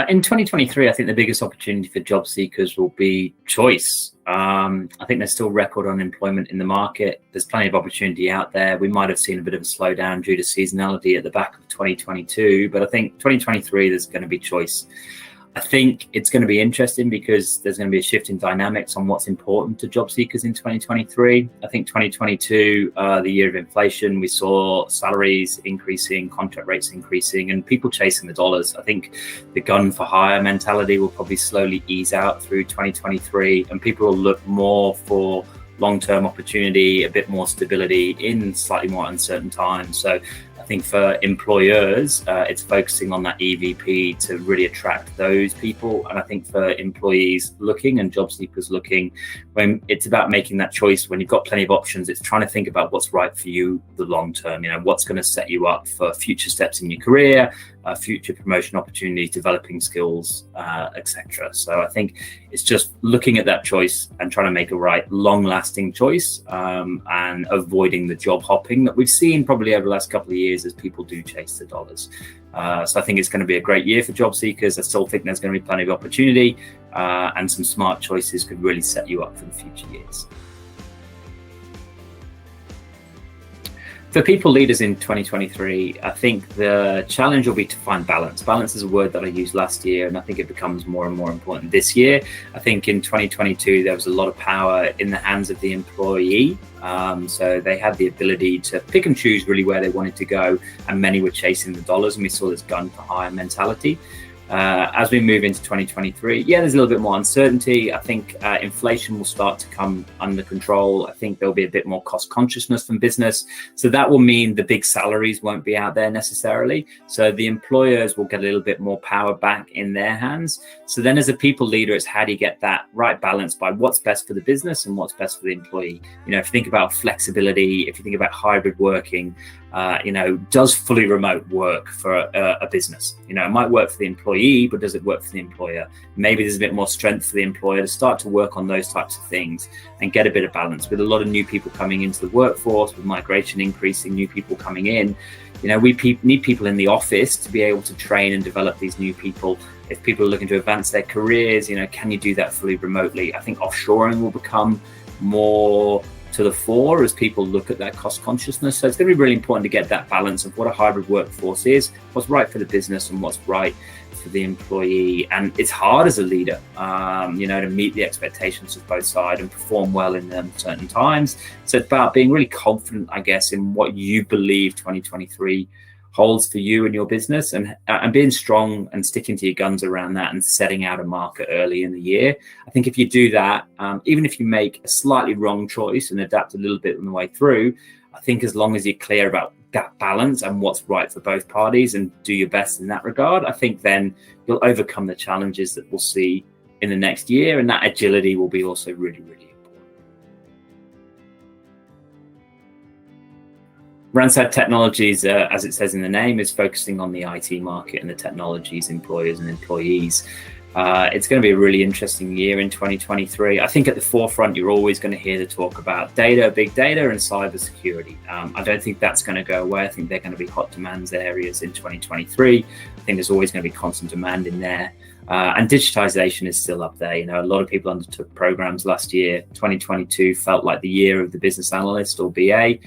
In 2023, I think the biggest opportunity for job seekers will be choice. I think there's still record unemployment in the market. There's plenty of opportunity out there. We might have seen a bit of a slowdown due to seasonality at the back of 2022, but I think 2023, there's going to be choice. I think it's going to be interesting because there's going to be a shift in dynamics on what's important to job seekers in 2023. I think 2022, the year of inflation, we saw salaries increasing, contract rates increasing, and people chasing the dollars. I think the gun for hire mentality will probably slowly ease out through 2023, and people will look more for long-term opportunity, a bit more stability in slightly more uncertain times. So I think for employers, it's focusing on that EVP to really attract those people. And I think for employees looking and job seekers looking, when it's about making that choice, when you've got plenty of options, it's trying to think about what's right for you the long term, what's going to set you up for future steps in your career, future promotion opportunities, developing skills, etc. So I think it's just looking at that choice and trying to make a right, long-lasting choice, and avoiding the job hopping that we've seen probably over the last couple of years as people do chase the dollars. So I think it's going to be a great year for job seekers. I still think there's going to be plenty of opportunity, and some smart choices could really set you up for the future years. For people leaders in 2023, I think the challenge will be to find balance. Balance is a word that I used last year, and I think it becomes more and more important this year. I think in 2022, there was a lot of power in the hands of the employee. So they had the ability to pick and choose really where they wanted to go, and many were chasing the dollars, and we saw this gun for hire mentality. As we move into 2023, there's a little bit more uncertainty. I think inflation will start to come under control. I think there'll be a bit more cost consciousness from business. So that will mean the big salaries won't be out there necessarily. So the employers will get a little bit more power back in their hands. So then as a people leader, it's how do you get that right balance by what's best for the business and what's best for the employee? If you think about flexibility, if you think about hybrid working, does fully remote work for a business? It might work for the employee, but does it work for the employer? Maybe there's a bit more strength for the employer to start to work on those types of things and get a bit of balance. With a lot of new people coming into the workforce, with migration increasing, new people coming in, we need people in the office to be able to train and develop these new people. If people are looking to advance their careers, can you do that fully remotely? I think offshoring will become more to the fore as people look at that cost consciousness. So it's going to be really important to get that balance of what a hybrid workforce is, what's right for the business and what's right for the employee. And it's hard as a leader, to meet the expectations of both sides and perform well in certain times. So it's about being really confident, I guess, in what you believe 2023 holds for you and your business, and being strong and sticking to your guns around that and setting out a market early in the year. I think if you do that, even if you make a slightly wrong choice and adapt a little bit on the way through, I think as long as you're clear about that balance and what's right for both parties and do your best in that regard, I think then you'll overcome the challenges that we'll see in the next year, and that agility will be also really, really important. Randstad Technologies, as it says in the name, is focusing on the IT market and the technologies, employers and employees. It's going to be a really interesting year in 2023. I think at the forefront, you're always going to hear the talk about data, big data, and cybersecurity. I don't think that's going to go away. I think they're going to be hot demands areas in 2023. I think there's always going to be constant demand in there. And digitization is still up there. A lot of people undertook programs last year. 2022 felt like the year of the business analyst or BA.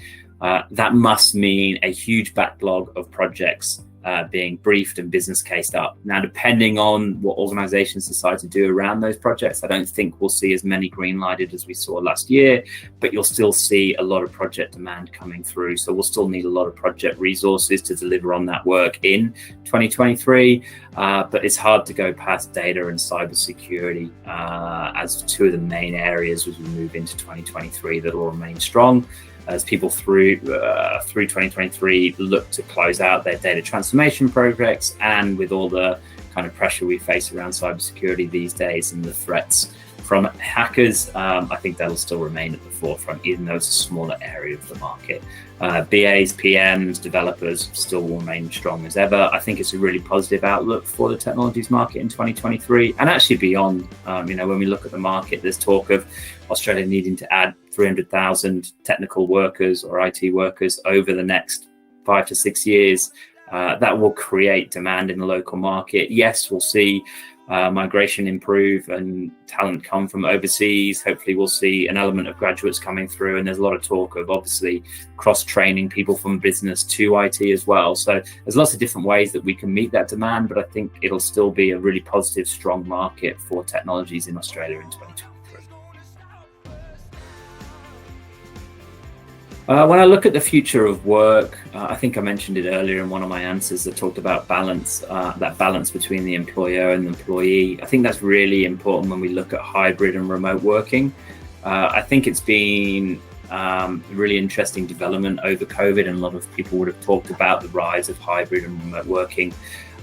That must mean a huge backlog of projects being briefed and business cased up. Now, depending on what organizations decide to do around those projects, I don't think we'll see as many green lighted as we saw last year, but you'll still see a lot of project demand coming through. So we'll still need a lot of project resources to deliver on that work in 2023. But it's hard to go past data and cybersecurity as two of the main areas as we move into 2023 that will remain strong. As people through 2023 look to close out their data transformation projects, and with all the kind of pressure we face around cybersecurity these days and the threats from hackers, I think that'll still remain at the forefront, even though it's a smaller area of the market. BAs, PMs, developers still will remain strong as ever. I think it's a really positive outlook for the technologies market in 2023 and actually beyond. When we look at the market, there's talk of Australia needing to add 300,000 technical workers or IT workers over the next 5 to 6 years. That will create demand in the local market. Yes, we'll see migration improve and talent come from overseas. Hopefully we'll see an element of graduates coming through, and there's a lot of talk of obviously cross-training people from business to IT as well. So there's lots of different ways that we can meet that demand, but I think it'll still be a really positive, strong market for technologies in Australia in 2023. When I look at the future of work, I think I mentioned it earlier in one of my answers. I talked about balance, that balance between the employer and the employee. I think that's really important when we look at hybrid and remote working. I think it's been a really interesting development over COVID, and a lot of people would have talked about the rise of hybrid and remote working.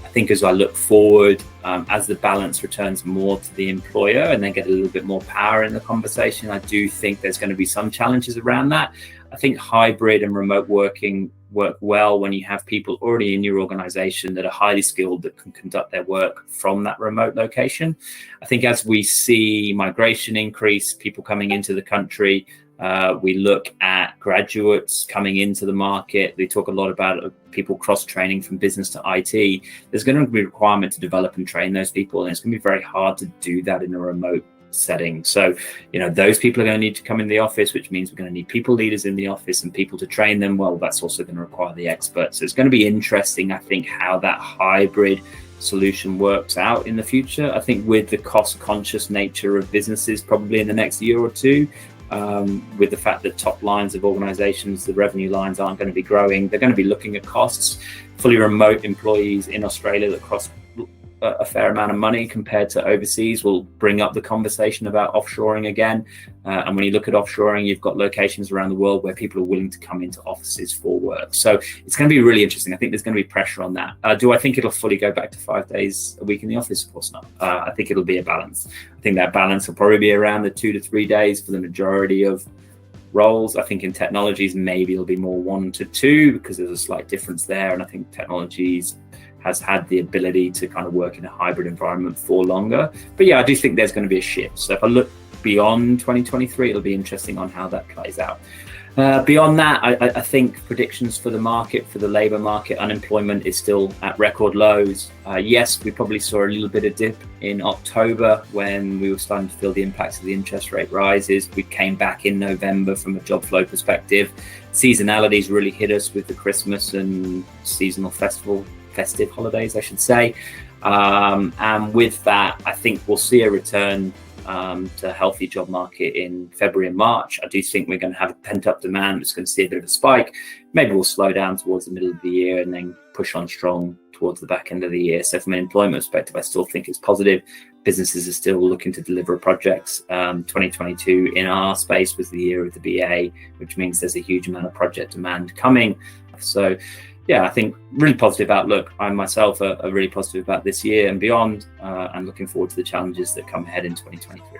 I think as I look forward, as the balance returns more to the employer and they get a little bit more power in the conversation, I do think there's going to be some challenges around that. I think hybrid and remote working work well when you have people already in your organization that are highly skilled, that can conduct their work from that remote location. I think as we see migration increase, people coming into the country, we look at graduates coming into the market. They talk a lot about people cross-training from business to IT. There's going to be a requirement to develop and train those people, and it's going to be very hard to do that in a remote setting. So, those people are going to need to come in the office, which means we're going to need people leaders in the office and people to train them. Well, that's also going to require the experts. So it's going to be interesting, I think, how that hybrid solution works out in the future. I think with the cost-conscious nature of businesses, probably in the next year or two, with the fact that top lines of organizations, the revenue lines aren't going to be growing, they're going to be looking at costs. Fully remote employees in Australia that cost a fair amount of money compared to overseas will bring up the conversation about offshoring again. And when you look at offshoring, you've got locations around the world where people are willing to come into offices for work. So it's going to be really interesting. I think there's going to be pressure on that. Do I think it'll fully go back to 5 days a week in the office? Of course not. I think it'll be a balance. I think that balance will probably be around the 2 to 3 days for the majority of roles. I think in technologies, maybe it'll be more 1 to 2 because there's a slight difference there. And I think technologies has had the ability to kind of work in a hybrid environment for longer. But yeah, I do think there's going to be a shift. So if I look beyond 2023, it'll be interesting on how that plays out. Beyond that, I think predictions for the market, for the labour market, unemployment is still at record lows. Yes, we probably saw a little bit of dip in October when we were starting to feel the impacts of the interest rate rises. We came back in November from a job flow perspective. Seasonalities really hit us with the Christmas and seasonal festive holidays, I should say. And with that, I think we'll see a return to a healthy job market in February and March. I do think we're going to have a pent-up demand. It's going to see a bit of a spike. Maybe we'll slow down towards the middle of the year and then push on strong towards the back end of the year. So from an employment perspective, I still think it's positive. Businesses are still looking to deliver projects. 2022 in our space was the year of the BA, which means there's a huge amount of project demand coming. So yeah, I think really positive outlook. I myself are really positive about this year and beyond, and looking forward to the challenges that come ahead in 2023.